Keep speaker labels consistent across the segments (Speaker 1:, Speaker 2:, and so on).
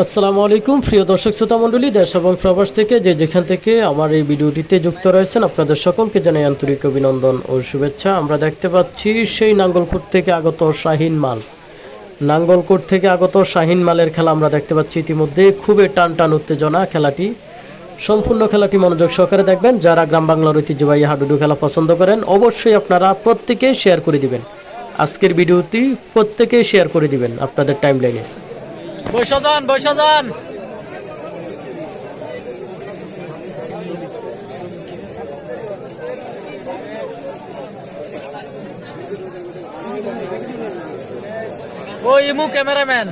Speaker 1: আসসালামু আলাইকুম প্রিয় দর্শক শ্রোতা মণ্ডলী, দেশ এবং প্রবাস থেকে যে যেখান থেকে আমার এই ভিডিওটিতে যুক্ত রয়েছেন আপনাদের সকলকে জানাই আন্তরিক অভিনন্দন ও শুভেচ্ছা। আমরা দেখতে পাচ্ছি সেই নাঙ্গলকোট থেকে আগত শাহিন মাল, নাঙ্গলকোট থেকে আগত শাহিন মালের খেলা আমরা দেখতে পাচ্ছি। ইতিমধ্যে খুবই টান টান উত্তেজনা খেলাটি, সম্পূর্ণ খেলাটি মনোযোগ সহকারে দেখবেন। যারা গ্রাম বাংলার ঐতিহ্যবাহী হাডুডু খেলা পছন্দ করেন অবশ্যই আপনারা প্রত্যেকেই শেয়ার করে দিবেন। আজকের ভিডিওটি প্রত্যেকেই শেয়ার করে দিবেন আপনাদের টাইম লাইনে।
Speaker 2: বৈশা যান ও ইমু ক্যামেরাম্যান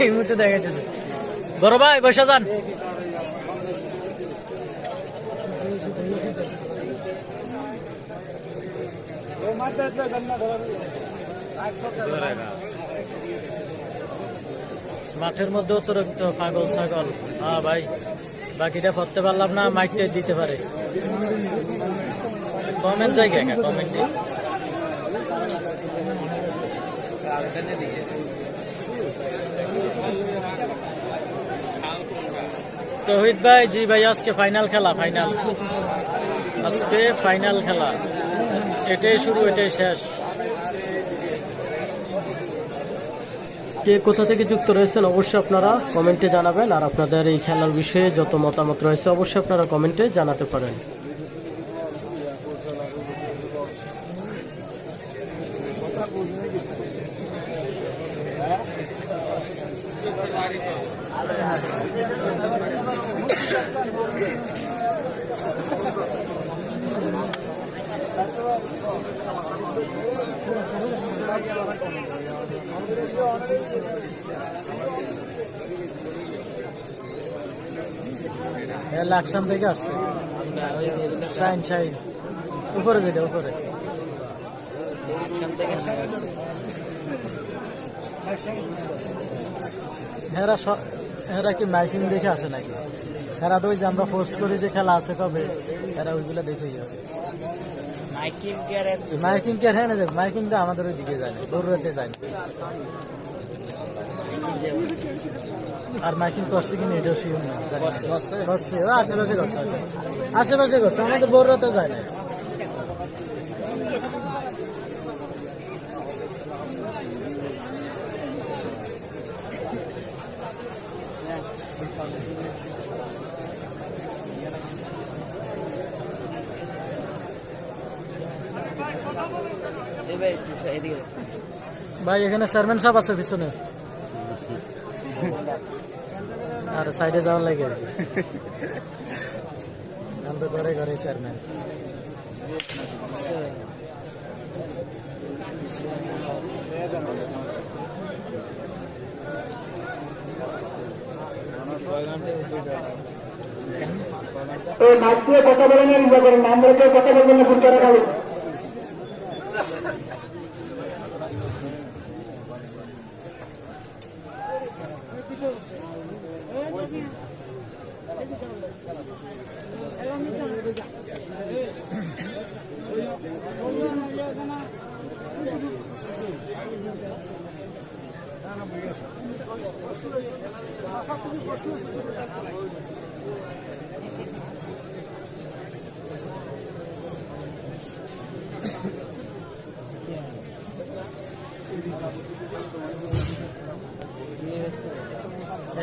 Speaker 2: ইমুতে দেখা যাচ্ছে। বড় ভাই বৈশা যান। মাঠের মধ্যে অতিরিক্ত পাগল ছাগল। হ্যাঁ ভাই, বাকিটা পড়তে পারলাম না, মাইকটা দিতে পারে। কমেন্ট জায়গায় কমেন্ট তৌহিদ ভাই। জি ভাই, আজকে ফাইনাল খেলা, আজকে ফাইনাল খেলা। এটাই শুরু, এটাই শেষ।
Speaker 1: কে কোথা থেকে যুক্ত রয়েছেন অবশ্যই আপনারা কমেন্টে জানাবেন। আর আপনাদের এই খেলার বিষয়ে যত মতামত রয়েছে অবশ্যই আপনারা কমেন্টে জানাতে পারেন।
Speaker 2: লাকসাম থেকে আসছে। শাইন উপরে যেটা উপরে হেরা কি মাইকিং দেখে আসে নাকি? হেরা তো ওই যে আমরা পোস্ট করি যে খেলা আছে কবে, হেরা ওইগুলো দেখেই যাবে। মাইকিং কে হ্যাঁ না, মাইকিং তো আমাদের ওই দিকে যায় না, দৌড়াতে যায় না। আর মাইকিং করছে কিনা এটাও শিওর না। করছে আশেপাশে করছে, আমাদের বড়রাতেও যায় না। ভাই এখানে চেয়ারম্যান সাহেব আছে পিছনে, আর সাইডে যাওয়ার লাগে আমরা ঘরে ঘরে চেয়ারম্যান।
Speaker 3: কথা বলেন, নাম রেখে কথা বলবেন না, ফোন করে রাখবেন।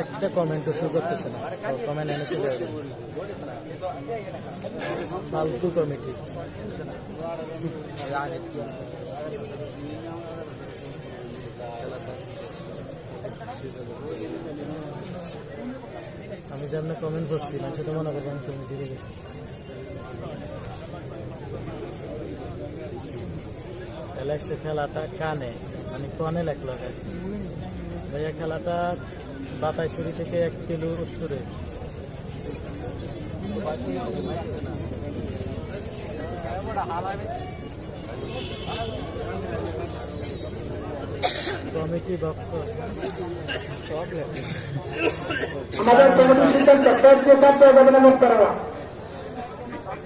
Speaker 2: একটা কমেন্টও শুরু করতেছে না, কমেন্ট এনে চলে যাবে। ফালতু কমিটি। আমি যেমন কমেন্ট করছি মানুষ তো মনে করবো আমি কমিটি রেখেছি। অ্যালেক্সে খেলাটা কানে মানে কনে লেখলো ভাইয়া, খেলাটা বাতাইছড়ি থেকে 1 কিলো উত্তরে। কমিটি বক্ত
Speaker 3: আমাদের কমিটির সিদ্ধান্ত পেজকে চাপ দেওয়া যাবে না, মুখ করা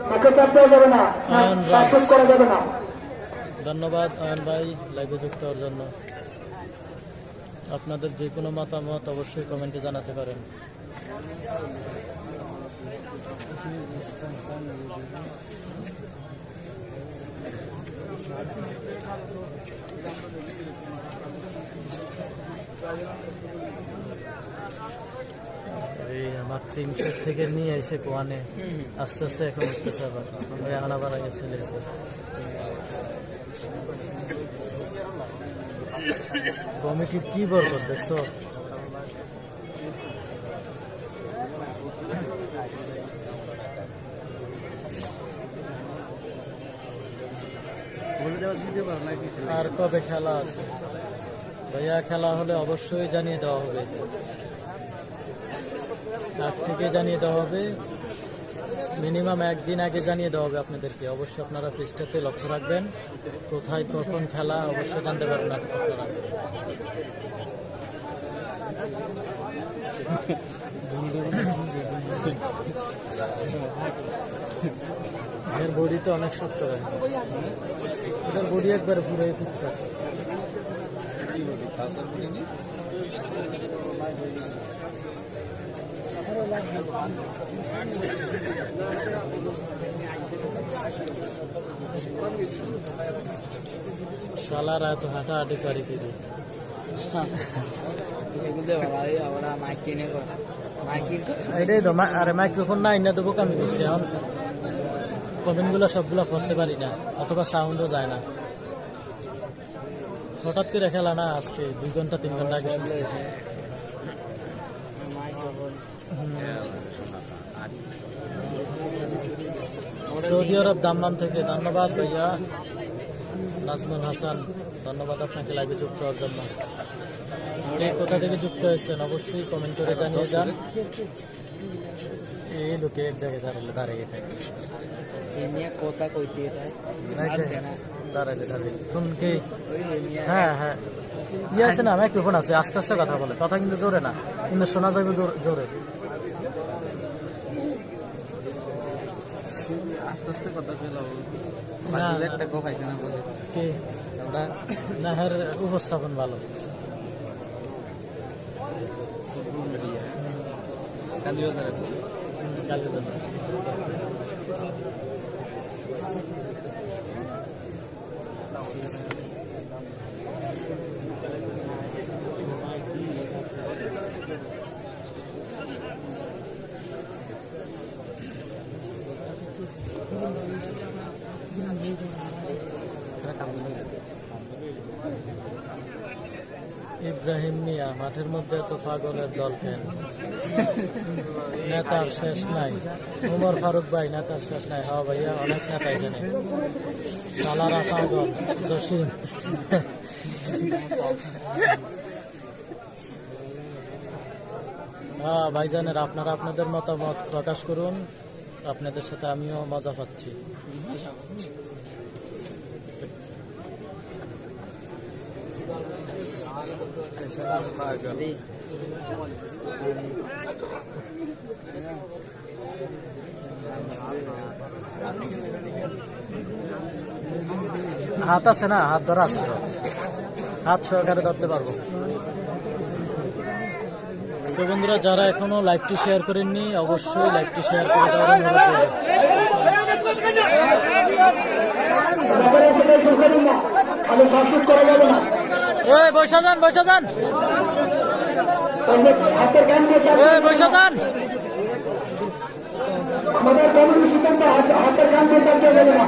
Speaker 3: তাকে চাপ দেওয়া যাবে না, সাকসেস করা যাবে না।
Speaker 2: ধন্যবাদ অয়ন ভাই লাইভে যুক্ত হওয়ার জন্য। আপনাদের যে কোনো মতামত অবশ্যই কমেন্টে জানাতে পারেন। এই আমার 300 থেকে নিয়ে এসে কোয়ানে আস্তে আস্তে এখন উঠতেছে, আবার এখন আবার আগে চলে গেছে। কমিটির কি বরকত দেখছো? আর কবে খেলা আছে ভাইয়া? খেলা হলে অবশ্যই জানিয়ে দেওয়া হবে, আগ থেকে জানিয়ে দেওয়া হবে, মিনিমাম একদিন আগে জানিয়ে দেওয়া হবে আপনাদেরকে। অবশ্যই আপনারা পেজটাতে লক্ষ্য রাখবেন, কোথায় কখন খেলা অবশ্যই জানতে পারবেন আপনারা। এর বডি তো অনেক শক্ত হয়, এটার বডি একবার পুরোই ফুটফাট। শালারা এত হাঁটাহাঁটি করে কি রে? এটাই তো আরে মাইক্রোফোন নাই না, দেবো আমি করছি এখন। কমেন্ট গুলো সবগুলো পড়তে পারি না, অথবা সাউন্ডও যায় না। হঠাৎ করে খেলা না, আজকে 2 ঘন্টা 3 ঘন্টা আগে শুনছি। সৌদি আরব দাম্মাম থেকে ধন্যবাদ ভাইয়া নাজমুল হাসান, ধন্যবাদ আপনাকে লাইভে যুক্ত হওয়ার জন্য। কে কোথা থেকে যুক্ত হয়েছেন অবশ্যই কমেন্ট করে জানিয়ে যান। এই লোকে এক জায়গায় দাঁড়িয়ে থাকে, দাঁড়াইলে দাঁড়িয়ে কোন কে? হ্যাঁ হ্যাঁ, ইয়ে আছে না, মাইক্রোফোন আছে, আস্তে আস্তে কথা বলে, কথা কিন্তু জোরে না, কিন্তু শোনা যাবে জোরে। না হ্যাঁ, উপস্থাপন ভালো। ইব্রাহিম মিয়া, মাঠের মধ্যে এত পাগলের দল কেন? নেতার শেষ নাই। উমর ফারুক ভাই, নেতার শেষ নাই। হ্যাঁ ভাইয়া, অনেক নেতা এখানে। সালারা পাগল, জসিম। হ্যাঁ ভাইজানের, আপনারা আপনাদের মতামত প্রকাশ করুন, আপনাদের সাথে আমিও মজা পাচ্ছি। হাত আছে না, হাত ধরা আছে, হাত সহকারে ধরতে পারবো। তো বন্ধুরা, যারা এখনো লাইভটি শেয়ার করেননি অবশ্যই লাইভটি শেয়ার করে দেওয়ার অনুরোধ করব। বৈশা যান, বৈশা যান, বৈশা যান।
Speaker 3: আমাদের কমিটির সিদ্ধান্ত হাতের কান দিয়ে চাপতে যাবে না।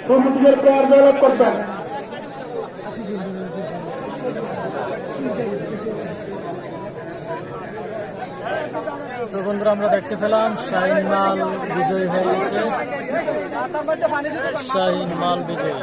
Speaker 3: কমিটির প্লেয়ার জয়লাভ করছেন।
Speaker 1: তো
Speaker 2: বন্ধুরা আমরা দেখতে পেলাম শাহিন মাল বিজয়ী হয়ে গেছে। শাহিন মাল বিজয়ী।